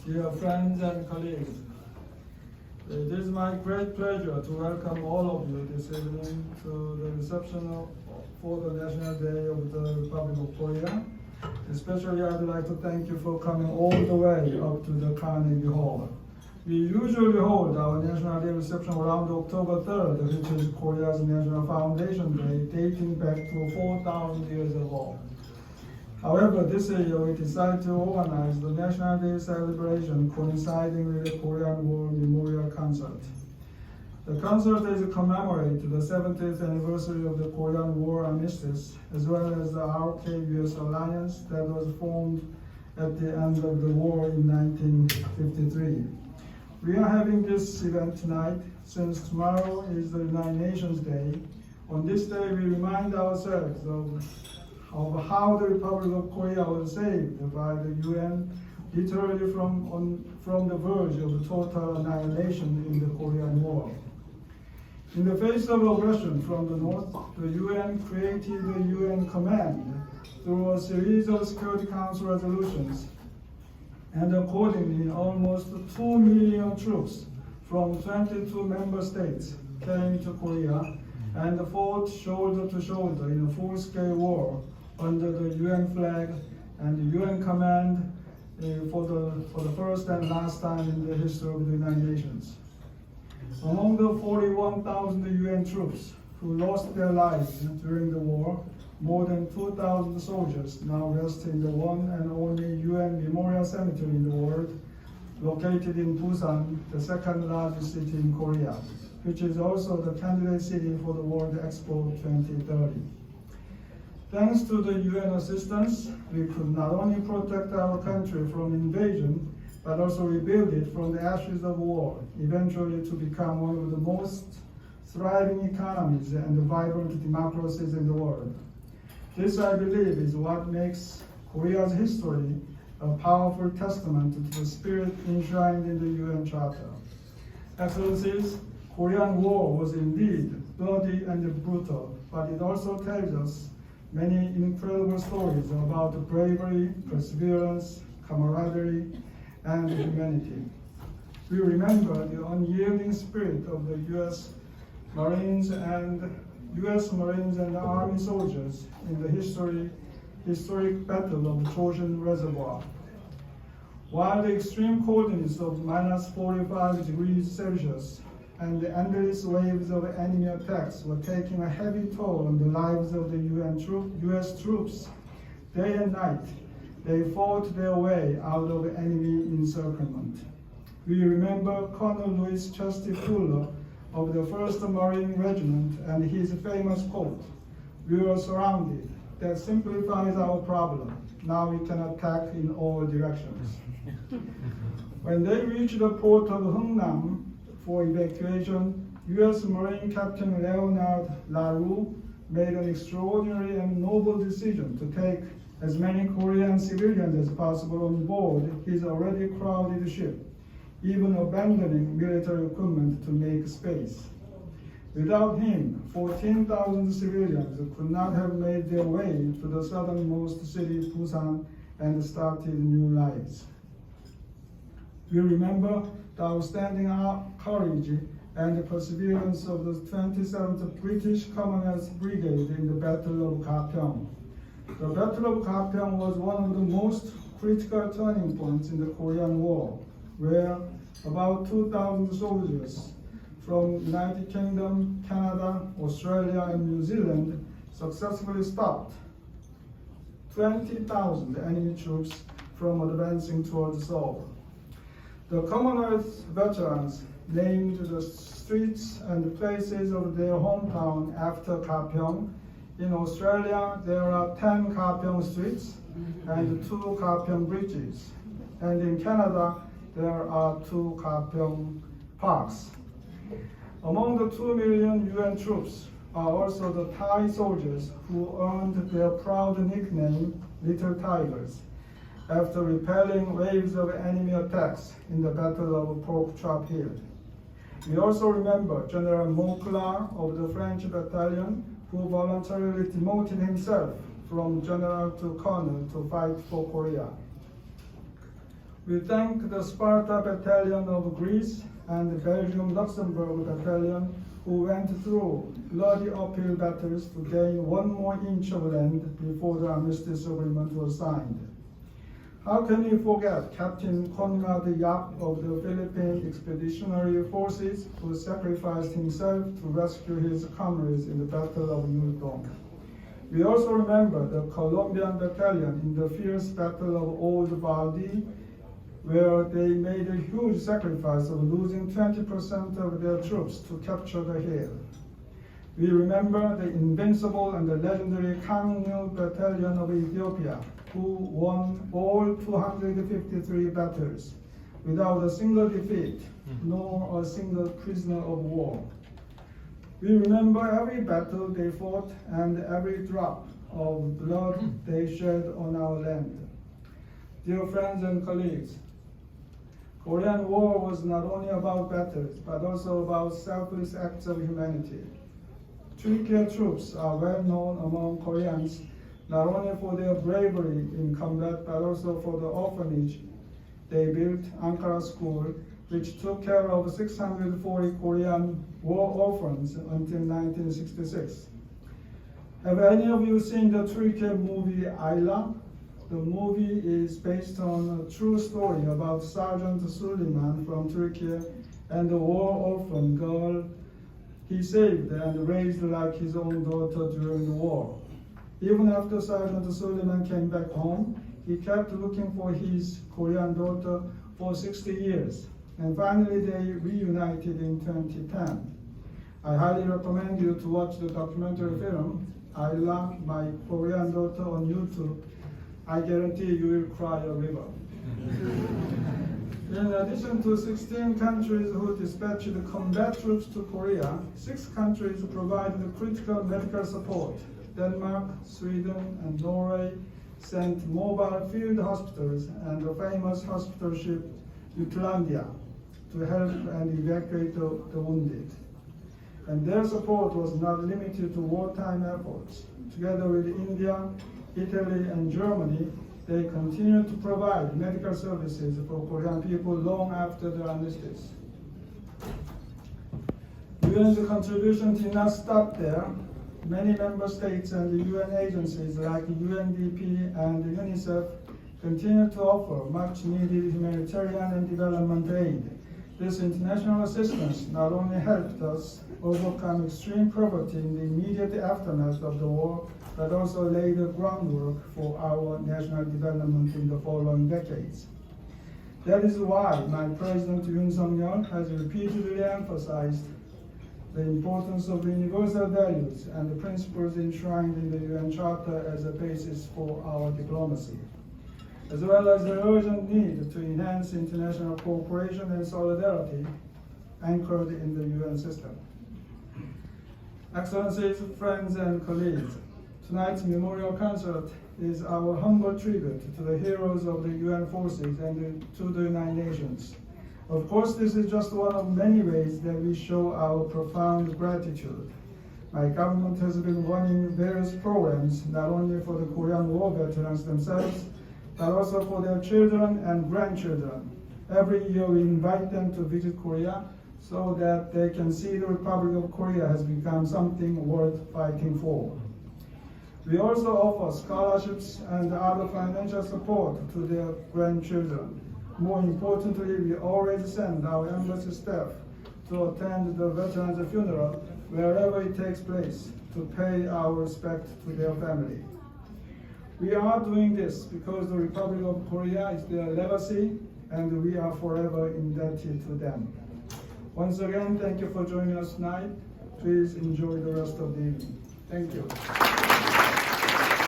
Dear friends and colleagues, it is my great pleasure to welcome all of you this evening to the reception for the National Day of the Republic of Korea. Especially, I'd like to thank you for coming all the way up to the Carnegie Hall. We usually hold our National Day reception around October 3rd, which is Korea's National Foundation Day, dating back to 4,000 years ago. However, this year we decided to organize the National Day celebration coinciding with the Korean War Memorial Concert. The concert is to commemorate the 70th anniversary of the Korean War Armistice, as well as the RK-US alliance that was formed at the end of the war in 1953. We are having this event tonight since tomorrow is the United Nations Day. On this day, we remind ourselves of how the Republic of Korea was saved by the UN, literally from the verge of total annihilation in the Korean War. In the face of aggression from the North, the UN created the UN Command through a series of Security Council resolutions, and accordingly, almost 2 million troops from 22 member states came to Korea and fought shoulder to shoulder in a full-scale war under the UN flag and the UN command for the first and last time in the history of the United Nations. Among the 41,000 UN troops who lost their lives during the war, more than 2,000 soldiers now rest in the one and only UN Memorial Cemetery in the world, located in Busan, the second largest city in Korea, which is also the candidate city for the World Expo 2030. Thanks to the UN assistance, we could not only protect our country from invasion, but also rebuild it from the ashes of war, eventually to become one of the most thriving economies and vibrant democracies in the world. This, I believe, is what makes Korea's history a powerful testament to the spirit enshrined in the UN Charter. Excellencies, Korean War was indeed bloody and brutal, but it also tells us many incredible stories about bravery, perseverance, camaraderie, and humanity. We remember the unyielding spirit of the U.S. Marines and Army soldiers in the historic Battle of the Trojan Reservoir. While the extreme coldness of minus 45 degrees Celsius and the endless waves of enemy attacks were taking a heavy toll on the lives of the U.S. troops, day and night, they fought their way out of enemy encirclement. We remember Colonel Louis Chesty Fuller of the 1st Marine Regiment and his famous quote, "We were surrounded. That simplifies our problem. Now we can attack in all directions." When they reached the port of Hungnam for evacuation, U.S. Marine Captain Leonard LaRue made an extraordinary and noble decision to take as many Korean civilians as possible on board his already crowded ship, even abandoning military equipment to make space. Without him, 14,000 civilians could not have made their way to the southernmost city, Busan, and started new lives. We remember the outstanding courage and perseverance of the 27th British Commonwealth Brigade in the Battle of Gapyeong. The Battle of Gapyeong was one of the most critical turning points in the Korean War, where about 2,000 soldiers from United Kingdom, Canada, Australia, and New Zealand successfully stopped 20,000 enemy troops from advancing towards Seoul. The Commonwealth veterans named the streets and places of their hometown after Gapyeong. In Australia, there are 10 Gapyeong streets and 2 Gapyeong bridges. And in Canada, there are 2 Gapyeong parks. Among the 2 million UN troops are also the Thai soldiers who earned their proud nickname, Little Tigers, after repelling waves of enemy attacks in the Battle of Pork Chop Hill. We also remember General Monclar of the French battalion, who voluntarily demoted himself from general to colonel to fight for Korea. We thank the Sparta Battalion of Greece and the Belgium Luxembourg Battalion who went through bloody uphill battles to gain 1 more inch of land before the armistice agreement was signed. How can we forget Captain Conrad Yap of the Philippine Expeditionary Forces who sacrificed himself to rescue his comrades in the Battle of Yultong? We also remember the Colombian Battalion in the fierce Battle of Old Valdi, where they made a huge sacrifice of losing 20% of their troops to capture the hill. We remember the invincible and the legendary Kangnu Battalion of Ethiopia, who won all 253 battles without a single defeat, nor a single prisoner of war. We remember every battle they fought and every drop of blood they shed on our land. Dear friends and colleagues, Korean War was not only about battles, but also about selfless acts of humanity. Turkey troops are well known among Koreans, not only for their bravery in combat, but also for the orphanage they built, Ankara School, which took care of 640 Korean war orphans until 1966. Have any of you seen the Turkey movie Ayla? The movie is based on a true story about Sergeant Suleiman from Turkey and the war orphan girl he saved and raised like his own daughter during the war. Even after Sergeant Suleiman came back home, he kept looking for his Korean daughter for 60 years, and finally they reunited in 2010. I highly recommend you to watch the documentary film, Ayla, My Korean Daughter, on YouTube. I guarantee you will cry a river. In addition to 16 countries who dispatched combat troops to Korea, 6 countries provided critical medical support. Denmark, Sweden, and Norway sent mobile field hospitals and the famous hospital ship Jutlandia to help and evacuate the wounded. And their support was not limited to wartime efforts. Together with India, Italy, and Germany, they continued to provide medical services for Korean people long after the armistice. UN's contribution did not stop there. Many member states and the UN agencies like UNDP and UNICEF continue to offer much needed humanitarian and development aid. This international assistance not only helped us overcome extreme poverty in the immediate aftermath of the war, but also laid the groundwork for our national development in the following decades. That is why my President Yoon Suk-yeol has repeatedly emphasized the importance of universal values and the principles enshrined in the UN Charter as a basis for our diplomacy, as well as the urgent need to enhance international cooperation and solidarity anchored in the UN system. Excellencies, friends, and colleagues, tonight's memorial concert is our humble tribute to the heroes of the UN forces and to the United Nations. Of course, this is just one of many ways that we show our profound gratitude. My government has been running various programs, not only for the Korean War veterans themselves, but also for their children and grandchildren. Every year we invite them to visit Korea so that they can see the Republic of Korea has become something worth fighting for. We also offer scholarships and other financial support to their grandchildren. More importantly, we always send our embassy staff to attend the veterans' funeral wherever it takes place to pay our respect to their family. We are doing this because the Republic of Korea is their legacy and we are forever indebted to them. Once again, thank you for joining us tonight. Please enjoy the rest of the evening. Thank you.